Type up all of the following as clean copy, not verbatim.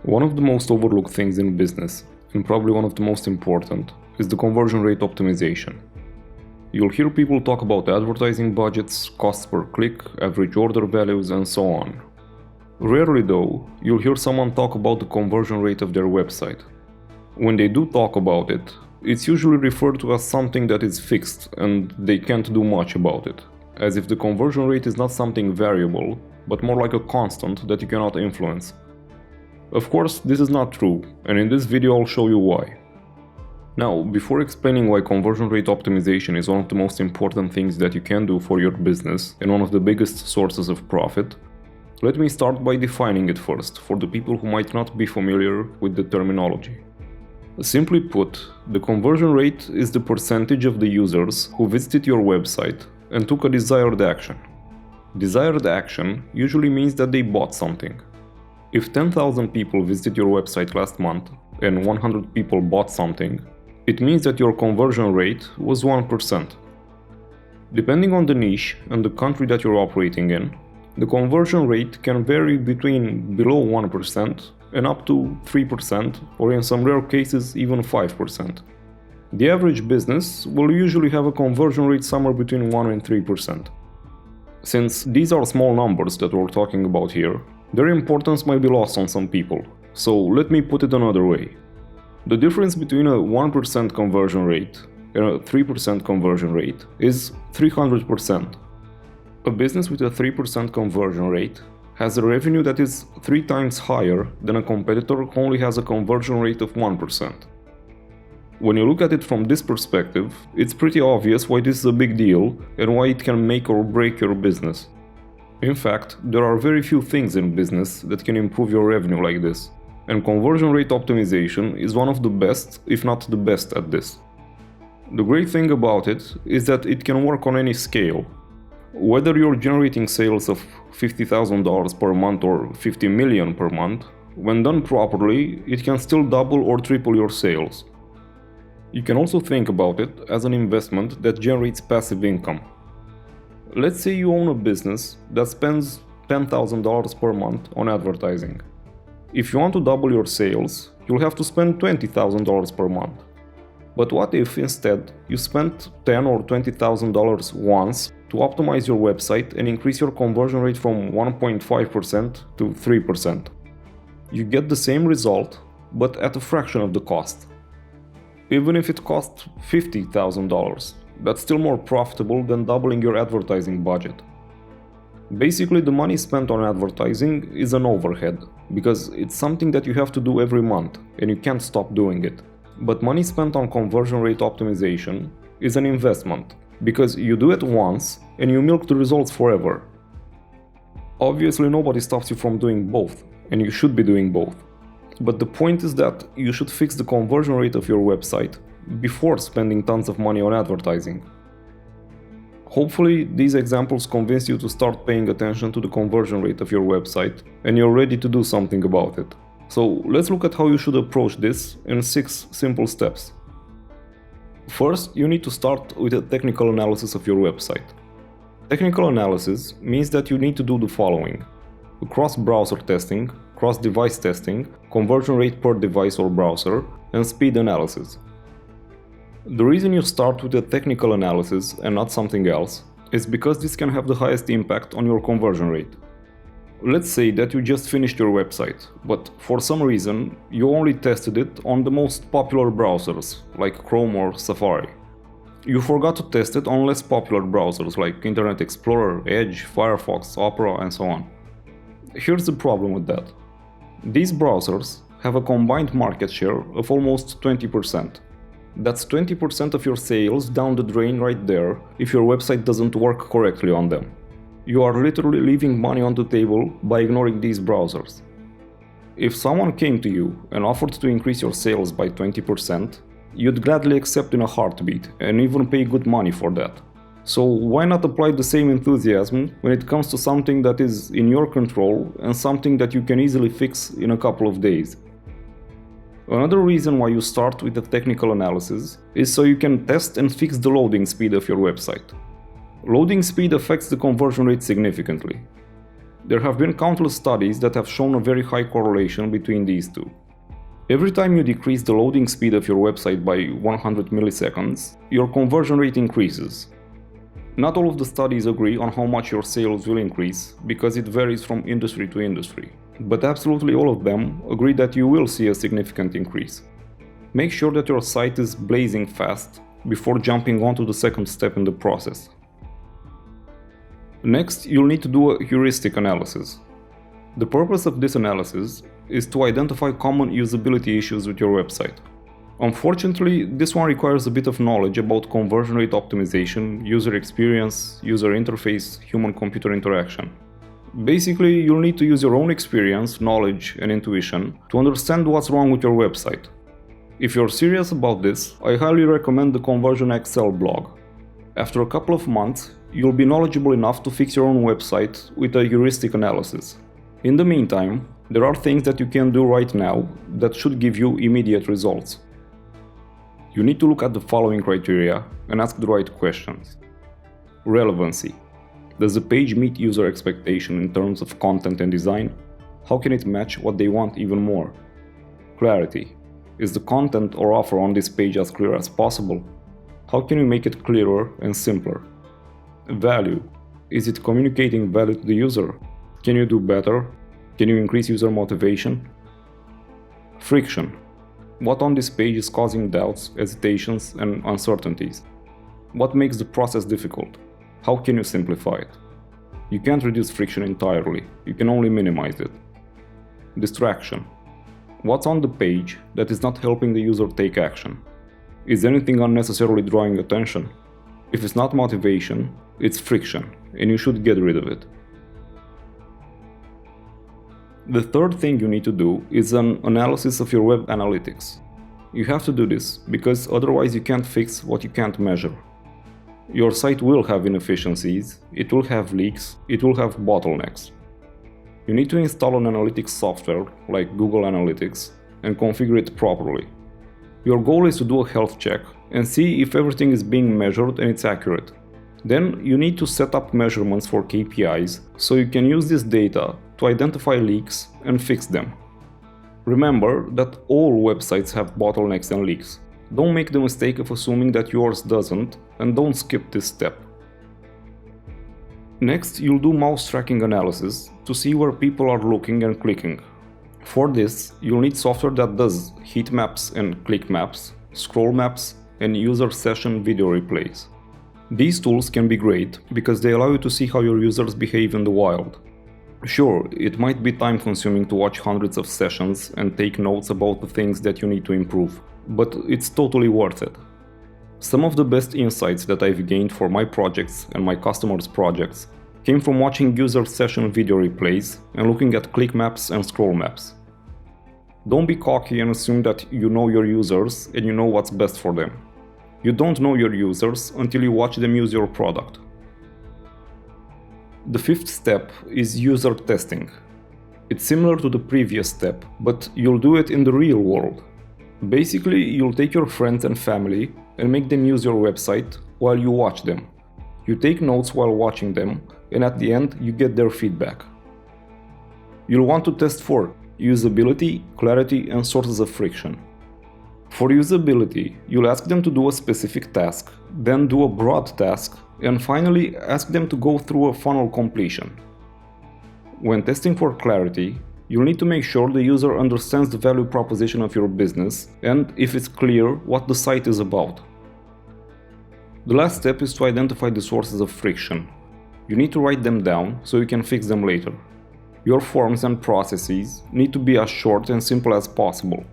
One of the most overlooked things in business, and probably one of the most important, is the conversion rate optimization. You'll hear people talk about advertising budgets, costs per click, average order values, and so on. Rarely though, you'll hear someone talk about the conversion rate of their website. When they do talk about it, it's usually referred to as something that is fixed and they can't do much about it, as if the conversion rate is not something variable, but more like a constant that you cannot influence. Of course, this is not true, and in this video I'll show you why. Now, before explaining why conversion rate optimization is one of the most important things that you can do for your business and one of the biggest sources of profit, let me start by defining it first, for the people who might not be familiar with the terminology. Simply put, the conversion rate is the percentage of the users who visited your website and took a desired action. Desired action usually means that they bought something. If 10,000 people visited your website last month and 100 people bought something, it means that your conversion rate was 1%. Depending on the niche and the country that you're operating in, the conversion rate can vary between below 1% and up to 3%, or in some rare cases even 5%. The average business will usually have a conversion rate somewhere between 1 and 3%. Since these are small numbers that we're talking about here, their importance might be lost on some people, so let me put it another way. The difference between a 1% conversion rate and a 3% conversion rate is 300%. A business with a 3% conversion rate has a revenue that is 3 times higher than a competitor who only has a conversion rate of 1%. When you look at it from this perspective, it's pretty obvious why this is a big deal and why it can make or break your business. In fact, there are very few things in business that can improve your revenue like this, and conversion rate optimization is one of the best, if not the best, at this. The great thing about it is that it can work on any scale. Whether you're generating sales of $50,000 per month or $50 million per month, when done properly, it can still double or triple your sales. You can also think about it as an investment that generates passive income. Let's say you own a business that spends $10,000 per month on advertising. If you want to double your sales, you'll have to spend $20,000 per month. But what if instead you spent $10,000 or $20,000 once to optimize your website and increase your conversion rate from 1.5% to 3%? You get the same result, but at a fraction of the cost. Even if it costs $50,000, that's still more profitable than doubling your advertising budget. Basically, the money spent on advertising is an overhead, because it's something that you have to do every month and you can't stop doing it. But money spent on conversion rate optimization is an investment, because you do it once and you milk the results forever. Obviously, nobody stops you from doing both, and you should be doing both. But the point is that you should fix the conversion rate of your website before spending tons of money on advertising. Hopefully, these examples convince you to start paying attention to the conversion rate of your website and you're ready to do something about it. So let's look at how you should approach this in 6 simple steps. First, you need to start with a technical analysis of your website. Technical analysis means that you need to do the following: cross-browser testing, cross-device testing, conversion rate per device or browser, and speed analysis. The reason you start with a technical analysis and not something else is because this can have the highest impact on your conversion rate. Let's say that you just finished your website, but for some reason you only tested it on the most popular browsers, like Chrome or Safari. You forgot to test it on less popular browsers like Internet Explorer, Edge, Firefox, Opera, and so on. Here's the problem with that. These browsers have a combined market share of almost 20%. That's 20% of your sales down the drain right there if your website doesn't work correctly on them. You are literally leaving money on the table by ignoring these browsers. If someone came to you and offered to increase your sales by 20%, you'd gladly accept in a heartbeat and even pay good money for that. So why not apply the same enthusiasm when it comes to something that is in your control and something that you can easily fix in a couple of days? Another reason why you start with a technical analysis is so you can test and fix the loading speed of your website. Loading speed affects the conversion rate significantly. There have been countless studies that have shown a very high correlation between these two. Every time you decrease the loading speed of your website by 100 milliseconds, your conversion rate increases. Not all of the studies agree on how much your sales will increase, because it varies from industry to industry. But absolutely all of them agree that you will see a significant increase. Make sure that your site is blazing fast before jumping on to the second step in the process. Next, you'll need to do a heuristic analysis. The purpose of this analysis is to identify common usability issues with your website. Unfortunately, this one requires a bit of knowledge about conversion rate optimization, user experience, user interface, human-computer interaction. Basically, you'll need to use your own experience, knowledge, and intuition to understand what's wrong with your website. If you're serious about this, I highly recommend the Conversion Excel blog. After a couple of months, you'll be knowledgeable enough to fix your own website with a heuristic analysis. In the meantime, there are things that you can do right now that should give you immediate results. You need to look at the following criteria and ask the right questions. Relevancy. Does the page meet user expectation in terms of content and design? How can it match what they want even more? Clarity. Is the content or offer on this page as clear as possible? How can you make it clearer and simpler? Value. Is it communicating value to the user? Can you do better? Can you increase user motivation? Friction. What on this page is causing doubts, hesitations, and uncertainties? What makes the process difficult? How can you simplify it? You can't reduce friction entirely, you can only minimize it. Distraction. What's on the page that is not helping the user take action? Is anything unnecessarily drawing attention? If it's not motivation, it's friction, and you should get rid of it. The third thing you need to do is an analysis of your web analytics. You have to do this, because otherwise you can't fix what you can't measure. Your site will have inefficiencies, it will have leaks, it will have bottlenecks. You need to install an analytics software, like Google Analytics, and configure it properly. Your goal is to do a health check and see if everything is being measured and it's accurate. Then you need to set up measurements for KPIs, so you can use this data to identify leaks and fix them. Remember that all websites have bottlenecks and leaks. Don't make the mistake of assuming that yours doesn't, and don't skip this step. Next, you'll do mouse tracking analysis to see where people are looking and clicking. For this, you'll need software that does heat maps and click maps, scroll maps, and user session video replays. These tools can be great because they allow you to see how your users behave in the wild. Sure, it might be time-consuming to watch hundreds of sessions and take notes about the things that you need to improve, but it's totally worth it. Some of the best insights that I've gained for my projects and my customers' projects came from watching user session video replays and looking at click maps and scroll maps. Don't be cocky and assume that you know your users and you know what's best for them. You don't know your users until you watch them use your product. The fifth step is user testing. It's similar to the previous step, but you'll do it in the real world. Basically, you'll take your friends and family and make them use your website while you watch them. You take notes while watching them, and at the end you get their feedback. You'll want to test for usability, clarity, and sources of friction. For usability, you'll ask them to do a specific task, then do a broad task, and finally ask them to go through a funnel completion. When testing for clarity, you'll need to make sure the user understands the value proposition of your business and if it's clear what the site is about. The last step is to identify the sources of friction. You need to write them down so you can fix them later. Your forms and processes need to be as short and simple as possible.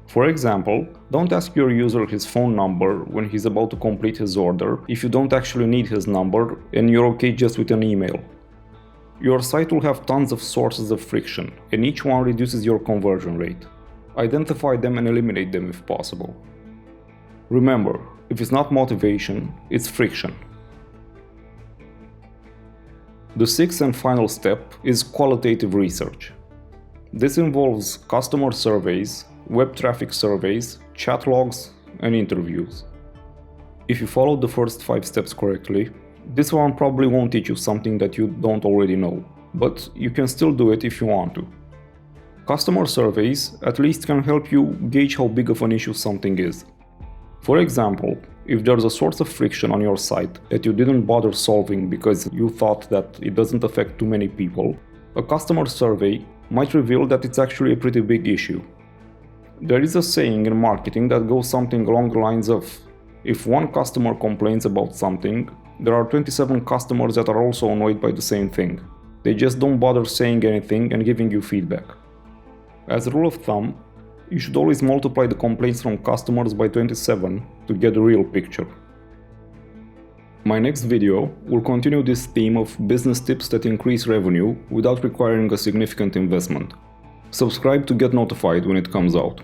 For example, don't ask your user his phone number when he's about to complete his order if you don't actually need his number and you're okay just with an email. Your site will have tons of sources of friction, and each one reduces your conversion rate. Identify them and eliminate them if possible. Remember, if it's not motivation, it's friction. The sixth and final step is qualitative research. This involves customer surveys, web traffic surveys, chat logs, and interviews. If you follow the first 5 steps correctly, this one probably won't teach you something that you don't already know. but you can still do it if you want to. Customer surveys at least can help you gauge how big of an issue something is. For example, if there's a source of friction on your site that you didn't bother solving because you thought that it doesn't affect too many people, a customer survey might reveal that it's actually a pretty big issue. There is a saying in marketing that goes something along the lines of, if one customer complains about something, there are 27 customers that are also annoyed by the same thing. They just don't bother saying anything and giving you feedback. As a rule of thumb, you should always multiply the complaints from customers by 27 to get the real picture. My next video will continue this theme of business tips that increase revenue without requiring a significant investment. Subscribe to get notified when it comes out.